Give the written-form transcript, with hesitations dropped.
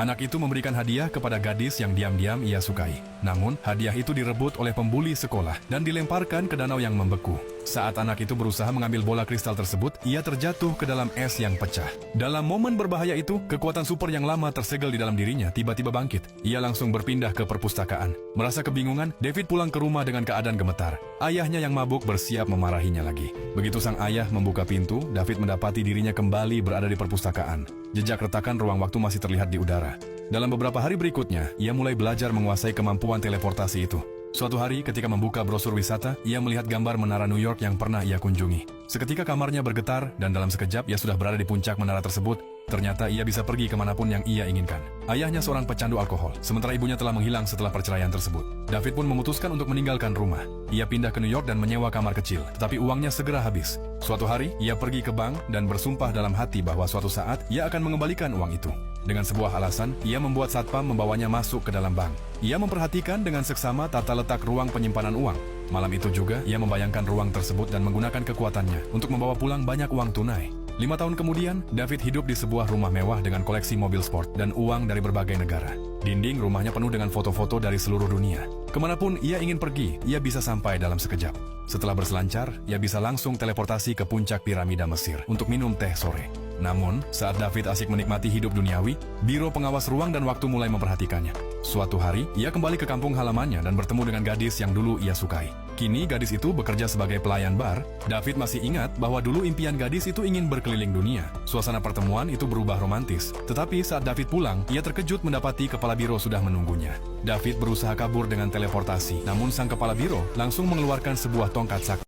Anak itu memberikan hadiah kepada gadis yang diam-diam ia sukai. Namun, hadiah itu direbut oleh pembuli sekolah dan dilemparkan ke danau yang membeku. Saat anak itu berusaha mengambil bola kristal tersebut, ia terjatuh ke dalam es yang pecah. Dalam momen berbahaya itu, kekuatan super yang lama tersegel di dalam dirinya tiba-tiba bangkit. Ia langsung berpindah ke perpustakaan. Merasa kebingungan, David pulang ke rumah dengan keadaan gemetar. Ayahnya yang mabuk bersiap memarahinya lagi. Begitu sang ayah membuka pintu, David mendapati dirinya kembali berada di perpustakaan. Jejak retakan ruang waktu masih terlihat di udara. Dalam beberapa hari berikutnya, ia mulai belajar menguasai kemampuan teleportasi itu. Suatu hari ketika membuka brosur wisata, ia melihat gambar menara New York yang pernah ia kunjungi. Seketika kamarnya bergetar dan dalam sekejap ia sudah berada di puncak menara tersebut. Ternyata ia bisa pergi kemanapun yang ia inginkan. Ayahnya seorang pecandu alkohol, sementara ibunya telah menghilang setelah perceraian tersebut. David pun memutuskan untuk meninggalkan rumah. Ia pindah ke New York dan menyewa kamar kecil, tetapi uangnya segera habis. Suatu hari, ia pergi ke bank dan bersumpah dalam hati bahwa suatu saat ia akan mengembalikan uang itu. Dengan sebuah alasan, ia membuat satpam membawanya masuk ke dalam bank. Ia memperhatikan dengan seksama tata letak ruang penyimpanan uang. Malam itu juga, ia membayangkan ruang tersebut dan menggunakan kekuatannya untuk membawa pulang banyak uang tunai. 5 tahun kemudian, David hidup di sebuah rumah mewah dengan koleksi mobil sport dan uang dari berbagai negara. Dinding rumahnya penuh dengan foto-foto dari seluruh dunia. Kemanapun ia ingin pergi, ia bisa sampai dalam sekejap. Setelah berselancar, ia bisa langsung teleportasi ke puncak piramida Mesir untuk minum teh sore. Namun, saat David asik menikmati hidup duniawi, Biro Pengawas Ruang dan Waktu mulai memperhatikannya. Suatu hari, ia kembali ke kampung halamannya dan bertemu dengan gadis yang dulu ia sukai. Kini, gadis itu bekerja sebagai pelayan bar. David masih ingat bahwa dulu impian gadis itu ingin berkeliling dunia. Suasana pertemuan itu berubah romantis. Tetapi saat David pulang, ia terkejut mendapati kepala biro sudah menunggunya. David berusaha kabur dengan teleportasi, namun sang kepala biro langsung mengeluarkan sebuah tongkat sakti.